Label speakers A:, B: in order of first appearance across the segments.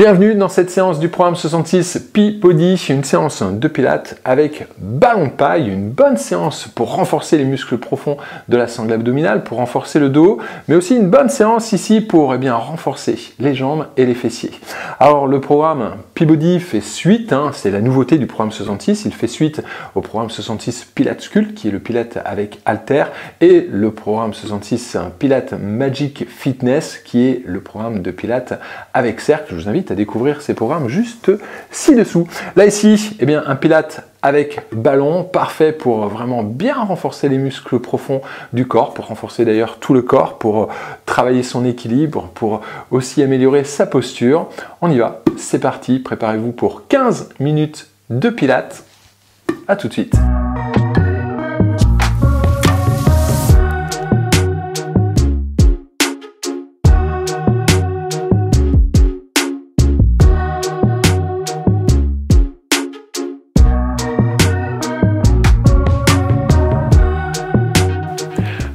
A: Bienvenue dans cette séance du programme 66 P-Body, une séance de pilates avec ballon de paille, une bonne séance pour renforcer les muscles profonds de la sangle abdominale, pour renforcer le dos, mais aussi une bonne séance ici pour renforcer les jambes et les fessiers. Alors le programme P-Body fait suite, c'est la nouveauté du programme 66, il fait suite au programme 66 Pilates Sculpt qui est le pilate avec halter et le programme 66 Pilates Magic Fitness qui est le programme de pilates avec cercle. Je vous invite à découvrir ces programmes juste ci-dessous. Là ici, un pilate avec ballon, parfait pour vraiment bien renforcer les muscles profonds du corps, pour renforcer d'ailleurs tout le corps, pour travailler son équilibre, pour aussi améliorer sa posture. On y va, c'est parti, préparez-vous pour 15 minutes de pilates. À tout de suite.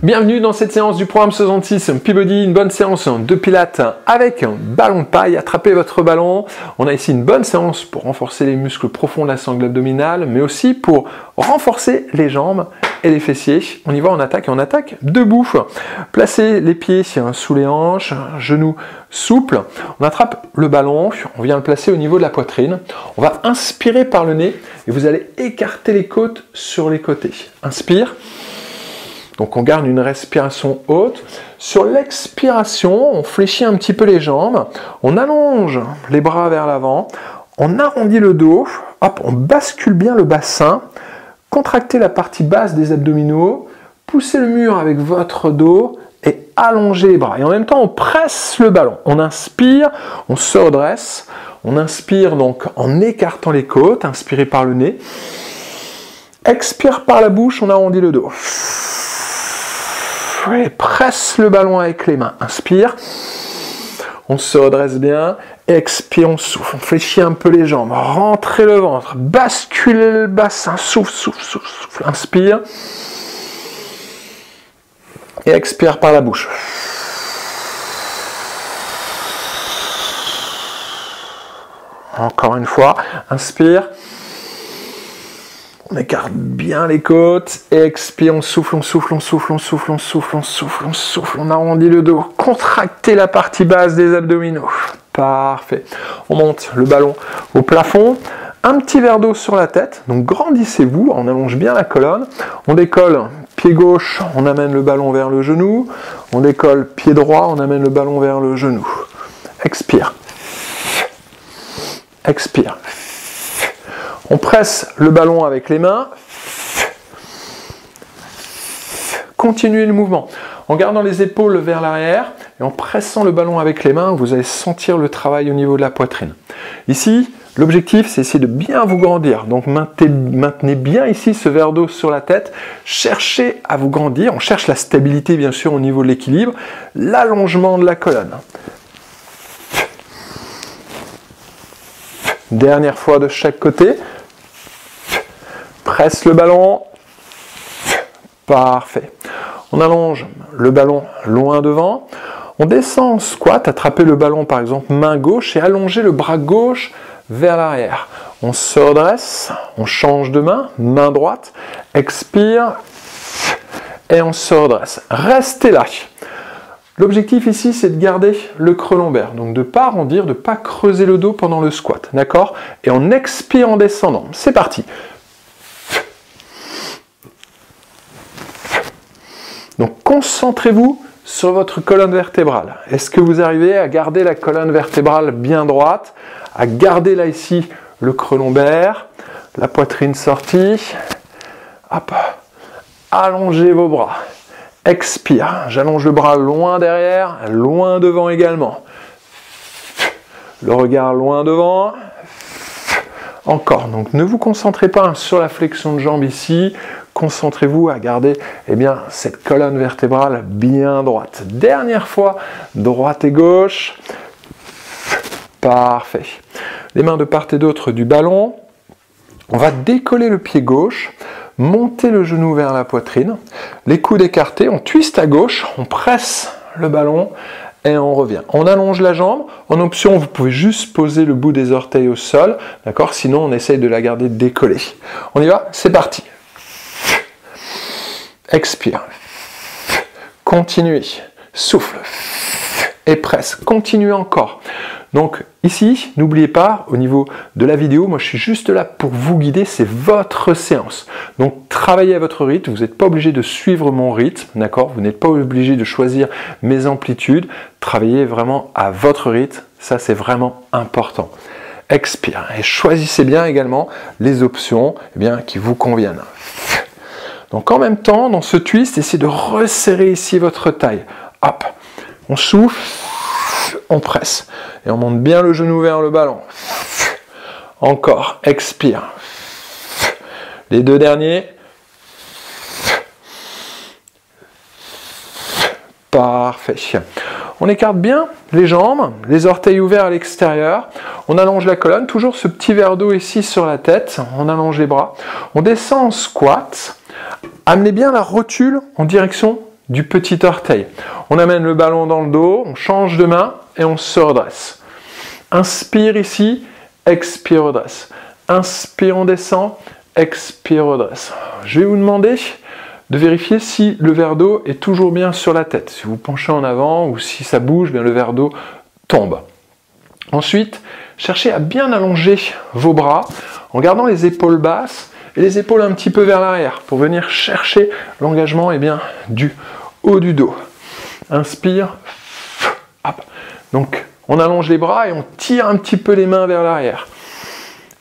A: Bienvenue dans cette séance du programme 66 P-Body, une bonne séance de pilates avec un ballon de paille. Attrapez votre ballon. On a ici une bonne séance pour renforcer les muscles profonds de la sangle abdominale, mais aussi pour renforcer les jambes et les fessiers. On y va, on attaque et on attaque debout. Placez les pieds sous les hanches, genoux souples. On attrape le ballon, on vient le placer au niveau de la poitrine. On va inspirer par le nez et vous allez écarter les côtes sur les côtés. Inspire. Donc on garde une respiration haute. Sur l'expiration, on fléchit un petit peu les jambes, on allonge les bras vers l'avant, on arrondit le dos, hop, on bascule bien le bassin, contractez la partie basse des abdominaux, poussez le mur avec votre dos et allongez les bras. Et en même temps, on presse le ballon. On inspire, on se redresse, on inspire donc en écartant les côtes, inspirez par le nez, expire par la bouche, on arrondit le dos. Et presse le ballon avec les mains. Inspire. On se redresse bien. Expire, on souffle. On fléchit un peu les jambes. Rentrez le ventre. Basculez le bassin. Souffle, souffle, souffle, souffle. Inspire. Et expire par la bouche. Encore une fois. Inspire. On écarte bien les côtes, et expire, on souffle, on souffle, on souffle, on souffle, on souffle, on souffle, on souffle, on arrondit le dos, contractez la partie basse des abdominaux. Parfait. On monte le ballon au plafond, un petit verre d'eau sur la tête, donc grandissez-vous, on allonge bien la colonne, on décolle pied gauche, on amène le ballon vers le genou, on décolle pied droit, on amène le ballon vers le genou. Expire. Expire. On presse le ballon avec les mains. Continuez le mouvement. En gardant les épaules vers l'arrière et en pressant le ballon avec les mains, vous allez sentir le travail au niveau de la poitrine. Ici, l'objectif, c'est essayer de bien vous grandir. Donc maintenez bien ici ce verre d'eau sur la tête. Cherchez à vous grandir. On cherche la stabilité, bien sûr, au niveau de l'équilibre. L'allongement de la colonne. Dernière fois de chaque côté. Presse le ballon. Parfait. On allonge le ballon loin devant. On descend en squat. Attrapez le ballon par exemple main gauche et allongez le bras gauche vers l'arrière. On se redresse. On change de main. Main droite. Expire. Et on se redresse. Restez là. L'objectif ici, c'est de garder le creux lombaire. Donc de ne pas arrondir, de ne pas creuser le dos pendant le squat. D'accord? Et on expire en descendant. C'est parti. Donc concentrez-vous sur votre colonne vertébrale. Est-ce que vous arrivez à garder la colonne vertébrale bien droite, à garder là ici le creux lombaire, la poitrine sortie. Hop. Allongez vos bras. Expire. J'allonge le bras loin derrière, loin devant également. Le regard loin devant. Encore. Donc ne vous concentrez pas sur la flexion de jambe ici. Concentrez-vous à garder cette colonne vertébrale bien droite. Dernière fois, droite et gauche. Parfait. Les mains de part et d'autre du ballon. On va décoller le pied gauche, monter le genou vers la poitrine, les coudes écartés, on twiste à gauche, on presse le ballon, et on revient. On allonge la jambe. En option, vous pouvez juste poser le bout des orteils au sol, d'accord? Sinon, on essaye de la garder décollée. On y va? C'est parti. Expire. Continuez. Souffle. Et presse. Continuez encore. Donc ici, n'oubliez pas, au niveau de la vidéo, moi je suis juste là pour vous guider, c'est votre séance. Donc travaillez à votre rythme, vous n'êtes pas obligé de suivre mon rythme, d'accord? Vous n'êtes pas obligé de choisir mes amplitudes, travaillez vraiment à votre rythme, ça c'est vraiment important. Expire et choisissez bien également les options qui vous conviennent. Donc en même temps, dans ce twist, essayez de resserrer ici votre taille. Hop, on souffle, on presse. Et on monte bien le genou vers le ballon. Encore, expire. Les deux derniers. Parfait. On écarte bien les jambes, les orteils ouverts à l'extérieur. On allonge la colonne, toujours ce petit verre d'eau ici sur la tête. On allonge les bras. On descend en squat. Amenez bien la rotule en direction du petit orteil. On amène le ballon dans le dos, on change de main et on se redresse. Inspire ici, expire, redresse. Inspire, on descend, expire, redresse. Je vais vous demander de vérifier si le verre d'eau est toujours bien sur la tête. Si vous penchez en avant ou si ça bouge, bien le verre d'eau tombe. Ensuite, cherchez à bien allonger vos bras en gardant les épaules basses et les épaules un petit peu vers l'arrière pour venir chercher l'engagement du haut du dos. Inspire, hop. Donc on allonge les bras et on tire un petit peu les mains vers l'arrière.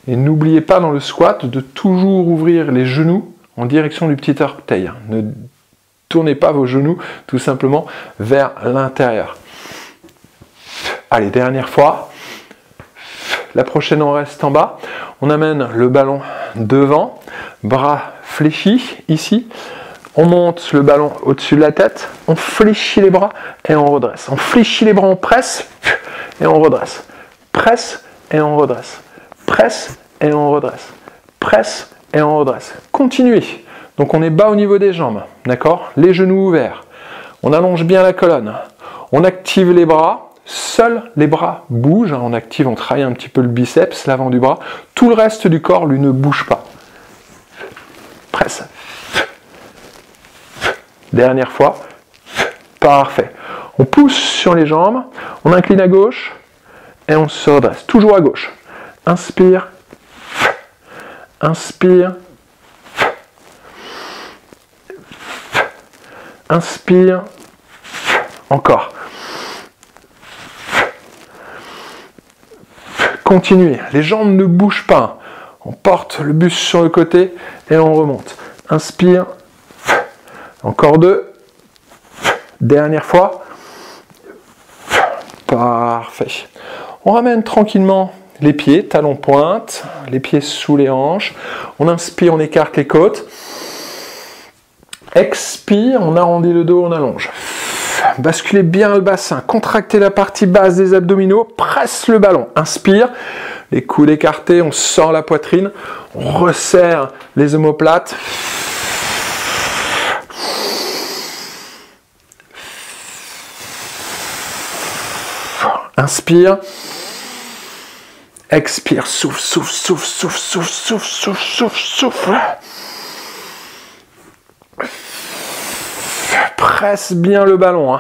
A: Et n'oubliez pas dans le squat de toujours ouvrir les genoux en direction du petit orteil. Ne tournez pas vos genoux tout simplement vers l'intérieur. Allez, dernière fois. La prochaine, on reste en bas. On amène le ballon devant, bras fléchis ici. On monte le ballon au-dessus de la tête. On fléchit les bras et on redresse. On fléchit les bras, on presse et on redresse. Presse et on redresse. Presse et on redresse. Presse et on redresse. Continuez. Donc on est bas au niveau des jambes, d'accord? Les genoux ouverts. On allonge bien la colonne. On active les bras. Seuls les bras bougent. On active, on travaille un petit peu le biceps, l'avant du bras. Tout le reste du corps, lui, ne bouge pas. Presse. Dernière fois. Parfait. On pousse sur les jambes. On incline à gauche. Et on se redresse. Toujours à gauche. Inspire. Inspire. Inspire. Encore. Continuez. Les jambes ne bougent pas. On porte le buste sur le côté et on remonte. Inspire. Encore deux. Dernière fois. Parfait. On ramène tranquillement les pieds, talons pointe, les pieds sous les hanches. On inspire, on écarte les côtes. Expire, on arrondit le dos, on allonge. Basculez bien le bassin, contractez la partie basse des abdominaux, presse le ballon. Inspire, les coudes écartés, on sort la poitrine, on resserre les omoplates. Inspire. Expire, souffle, souffle, souffle, souffle, souffle, souffle, souffle, souffle, souffle. Presse bien le ballon.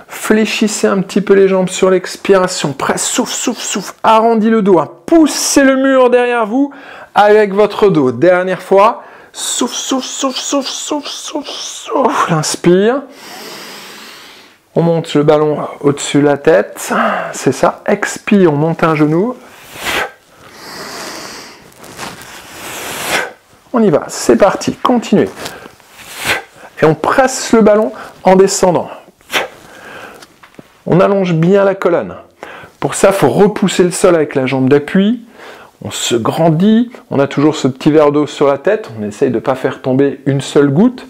A: Fléchissez un petit peu les jambes sur l'expiration. Presse, souffle, souffle, souffle. Arrondis le dos. Poussez le mur derrière vous avec votre dos. Dernière fois. Souffle, souffle, souffle, souffle, souffle, souffle, souffle. Inspire. On monte le ballon au-dessus de la tête. C'est ça. Expire, on monte un genou. On y va. C'est parti. Continuez. Et on presse le ballon en descendant. On allonge bien la colonne. Pour ça, il faut repousser le sol avec la jambe d'appui. On se grandit. On a toujours ce petit verre d'eau sur la tête. On essaye de ne pas faire tomber une seule goutte.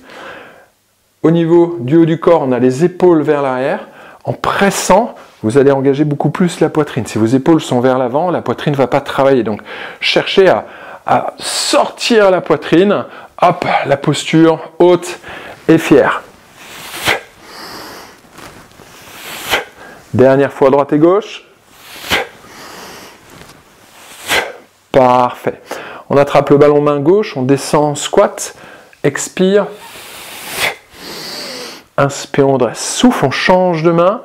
A: Au niveau du haut du corps, on a les épaules vers l'arrière. En pressant, vous allez engager beaucoup plus la poitrine. Si vos épaules sont vers l'avant, la poitrine ne va pas travailler. Donc, cherchez à sortir la poitrine. Hop, la posture haute et fière. Dernière fois, droite et gauche. Parfait. On attrape le ballon main gauche, on descend en squat, expire. Inspire, on redresse. Souffle, on change de main.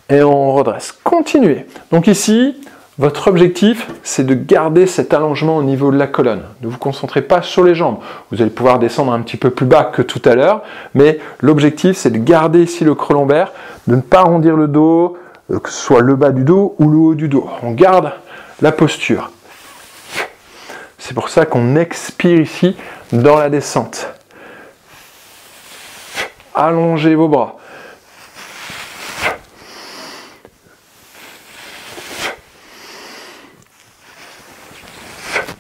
A: Et on redresse. Continuez. Donc ici, votre objectif, c'est de garder cet allongement au niveau de la colonne. Ne vous concentrez pas sur les jambes. Vous allez pouvoir descendre un petit peu plus bas que tout à l'heure, mais l'objectif, c'est de garder ici le creux lombaire, de ne pas arrondir le dos, que ce soit le bas du dos ou le haut du dos. On garde la posture. C'est pour ça qu'on expire ici dans la descente. Allongez vos bras.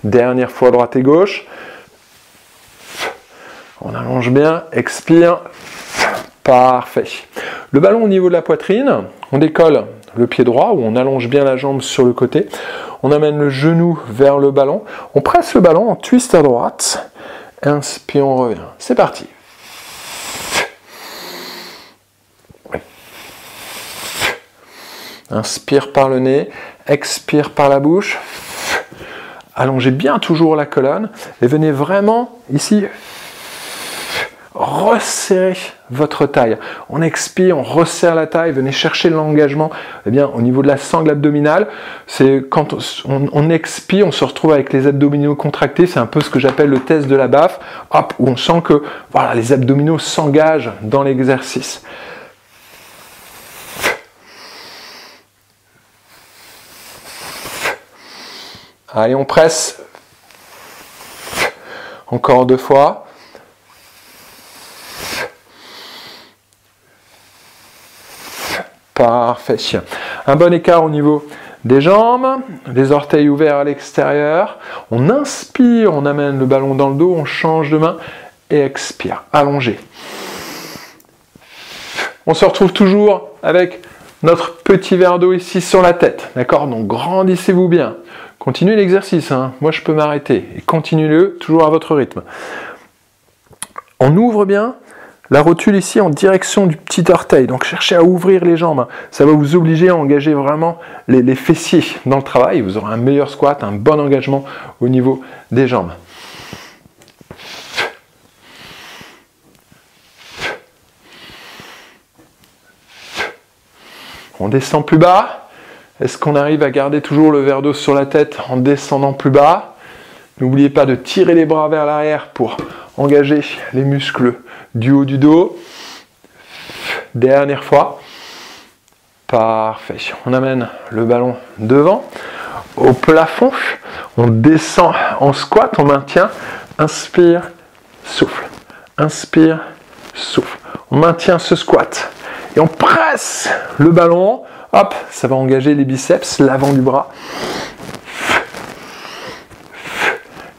A: Dernière fois, droite et gauche. On allonge bien, expire. Parfait. Le ballon au niveau de la poitrine, on décolle le pied droit ou on allonge bien la jambe sur le côté. On amène le genou vers le ballon. On presse le ballon en twist à droite. Inspire, on revient. C'est parti. Inspire par le nez, expire par la bouche. Allongez bien toujours la colonne et venez vraiment ici resserrer votre taille. On expire, on resserre la taille, venez chercher l'engagement au niveau de la sangle abdominale. C'est quand on expire, on se retrouve avec les abdominaux contractés. C'est un peu ce que j'appelle le test de la baffe, hop, où on sent que voilà, les abdominaux s'engagent dans l'exercice. Allez, on presse. Encore 2 fois. Parfait. Un bon écart au niveau des jambes, les orteils ouverts à l'extérieur. On inspire, on amène le ballon dans le dos, on change de main et expire. Allongé. On se retrouve toujours avec notre petit verre d'eau ici sur la tête. D'accord? Donc grandissez-vous bien. Continuez l'exercice, hein. Moi je peux m'arrêter. Et continuez-le toujours à votre rythme. On ouvre bien la rotule ici en direction du petit orteil. Donc cherchez à ouvrir les jambes. Ça va vous obliger à engager vraiment les fessiers dans le travail. Vous aurez un meilleur squat, un bon engagement au niveau des jambes. On descend plus bas. Est-ce qu'on arrive à garder toujours le verre d'eau sur la tête en descendant plus bas? N'oubliez pas de tirer les bras vers l'arrière pour engager les muscles du haut du dos. Dernière fois. Parfait. On amène le ballon devant, au plafond. On descend en squat, on maintient. Inspire, souffle. Inspire, souffle. On maintient ce squat. Et on presse le ballon. Hop, ça va engager les biceps, l'avant du bras.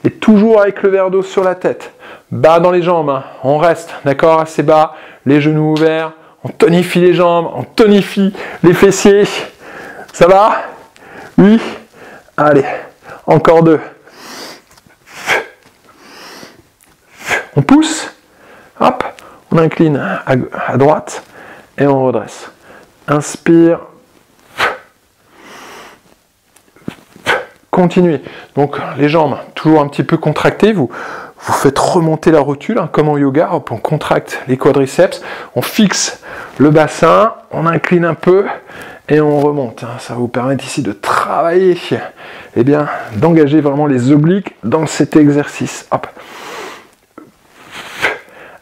A: Et toujours avec le verre d'eau sur la tête. Bas dans les jambes, hein. On reste, d'accord, assez bas, les genoux ouverts. On tonifie les jambes, on tonifie les fessiers. Ça va? Oui? Allez, encore 2. On pousse. Hop, on incline à droite et on redresse. Inspire. Continuez. Donc les jambes toujours un petit peu contractées, vous faites remonter la rotule, hein, comme en yoga. Hop, on contracte les quadriceps, on fixe le bassin, on incline un peu et on remonte. Hein. Ça va vous permettre ici de travailler, d'engager vraiment les obliques dans cet exercice. Hop.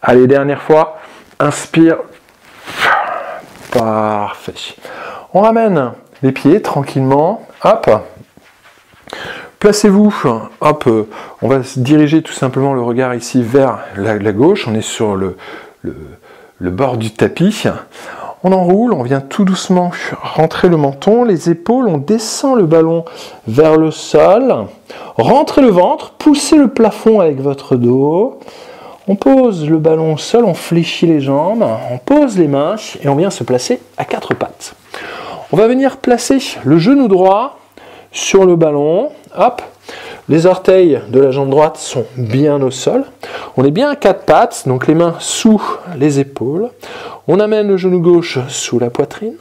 A: Allez, dernière fois. Inspire. Parfait. On ramène les pieds tranquillement. Hop. Placez-vous, hop, on va se diriger tout simplement le regard ici vers la gauche, on est sur le bord du tapis, on enroule, on vient tout doucement rentrer le menton, les épaules, on descend le ballon vers le sol, rentrez le ventre, poussez le plafond avec votre dos, on pose le ballon au sol, on fléchit les jambes, on pose les mains et on vient se placer à 4 pattes. On va venir placer le genou droit sur le ballon, hop, Les orteils de la jambe droite sont bien au sol. On est bien à quatre pattes, donc les mains sous les épaules. On amène le genou gauche sous la poitrine.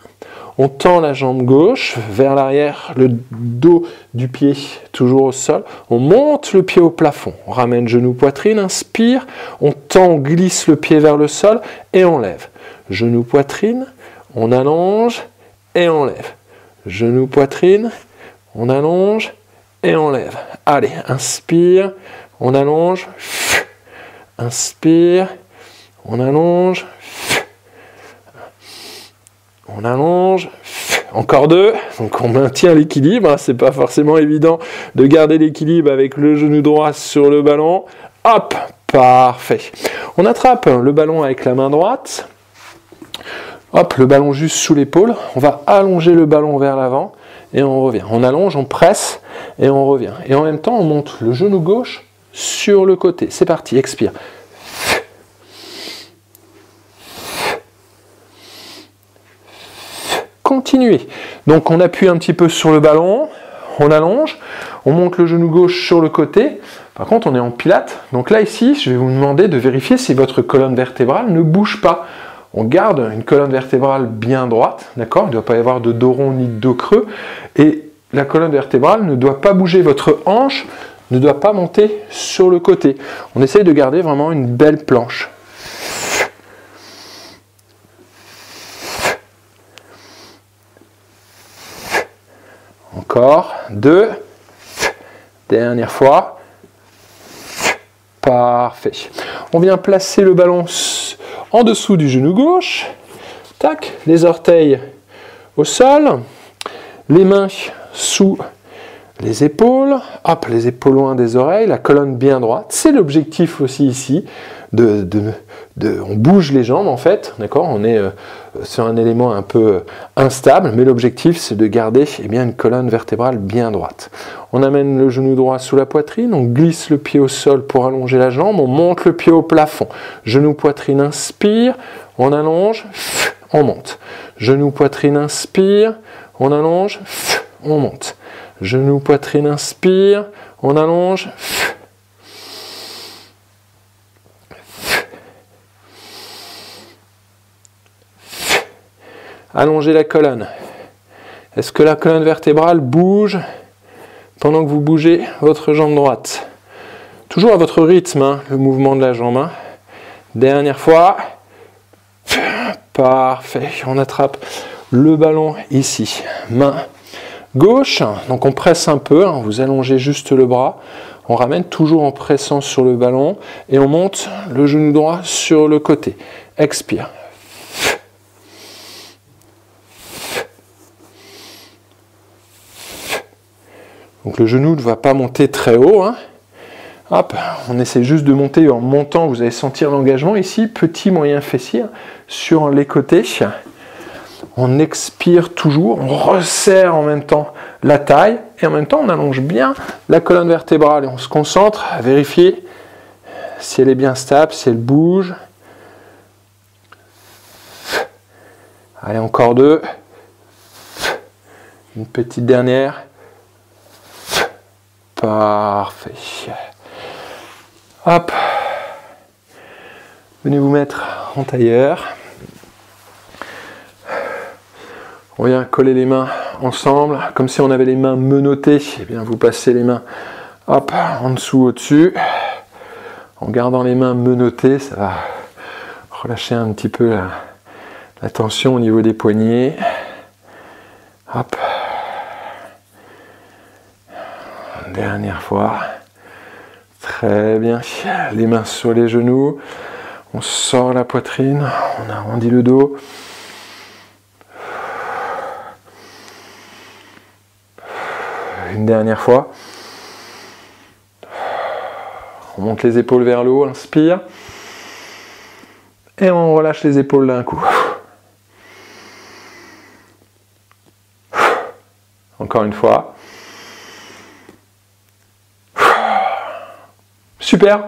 A: On tend la jambe gauche vers l'arrière, le dos du pied toujours au sol. On monte le pied au plafond. On ramène genou poitrine, inspire. On tend, on glisse le pied vers le sol et on lève. Genou poitrine, on allonge et on lève. Genou poitrine, on allonge et on lève. Allez, inspire, on allonge. Inspire, on allonge. On allonge, encore deux, donc on maintient l'équilibre, hein. C'est pas forcément évident de garder l'équilibre avec le genou droit sur le ballon, hop, parfait. On attrape le ballon avec la main droite, hop, le ballon juste sous l'épaule, on va allonger le ballon vers l'avant et on revient. On allonge, on presse et on revient. Et en même temps, on monte le genou gauche sur le côté. C'est parti, expire. Continuez. Donc on appuie un petit peu sur le ballon, on allonge, on monte le genou gauche sur le côté. Par contre, on est en pilates. Donc là, ici, je vais vous demander de vérifier si votre colonne vertébrale ne bouge pas. On garde une colonne vertébrale bien droite, d'accord ? Il ne doit pas y avoir de dos rond ni de dos creux. Et la colonne vertébrale ne doit pas bouger. Votre hanche ne doit pas monter sur le côté. On essaye de garder vraiment une belle planche. Encore, deux, dernière fois, parfait. On vient placer le ballon en dessous du genou gauche, tac, les orteils au sol, les mains sous les épaules, hop, les épaules loin des oreilles, la colonne bien droite. C'est l'objectif aussi ici, on bouge les jambes en fait, d'accord ? On est sur un élément un peu instable, mais l'objectif c'est de garder une colonne vertébrale bien droite. On amène le genou droit sous la poitrine, on glisse le pied au sol pour allonger la jambe, on monte le pied au plafond. Genou poitrine, inspire, on allonge, on monte. Genou poitrine, inspire, on allonge, on monte. Genou poitrine, inspire, on allonge. Allongez la colonne. Est-ce que la colonne vertébrale bouge pendant que vous bougez votre jambe droite? Toujours à votre rythme, hein, le mouvement de la jambe. Hein. Dernière fois. Parfait. On attrape le ballon ici. Main gauche. Donc on presse un peu. Hein, vous allongez juste le bras. On ramène toujours en pressant sur le ballon. Et on monte le genou droit sur le côté. Expire. Donc le genou ne va pas monter très haut. Hein. Hop, on essaie juste de monter. En montant, vous allez sentir l'engagement ici. Petit, moyen fessier sur les côtés. On expire toujours. On resserre en même temps la taille. Et en même temps, on allonge bien la colonne vertébrale. Et on se concentre à vérifier si elle est bien stable, si elle bouge. Allez, encore deux. Une petite dernière. Parfait. Hop. Venez vous mettre en tailleur. On vient coller les mains ensemble, comme si on avait les mains menottées. Et bien vous passez les mains hop, en dessous, au-dessus. En gardant les mains menottées, ça va relâcher un petit peu la tension au niveau des poignets. Hop. Dernière fois. Très bien. Les mains sur les genoux. On sort la poitrine. On arrondit le dos. Une dernière fois. On monte les épaules vers le haut. Inspire. Et on relâche les épaules d'un coup. Encore une fois. Super.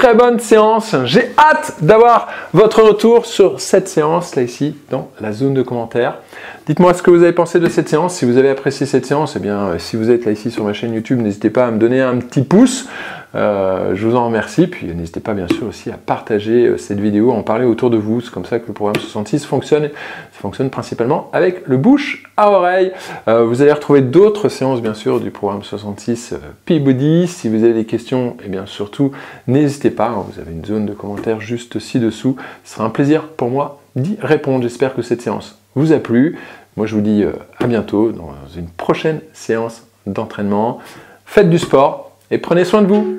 A: très bonne séance. J'ai hâte d'avoir votre retour sur cette séance là ici dans la zone de commentaires. Dites-moi ce que vous avez pensé de cette séance. Si vous avez apprécié cette séance, eh bien, si vous êtes là ici sur ma chaîne YouTube, n'hésitez pas à me donner un petit pouce. Je vous en remercie. Puis n'hésitez pas bien sûr aussi à partager cette vidéo, à en parler autour de vous. C'est comme ça que le programme 66 fonctionne. Ça fonctionne principalement avec le bouche à oreille. Vous allez retrouver d'autres séances bien sûr du programme 66 Peabody. Si vous avez des questions, eh bien surtout n'hésitez pas. Vous avez une zone de commentaires juste ci-dessous. Ce sera un plaisir pour moi d'y répondre. J'espère que cette séance vous a plu. Moi je vous dis à bientôt dans une prochaine séance d'entraînement. Faites du sport et prenez soin de vous.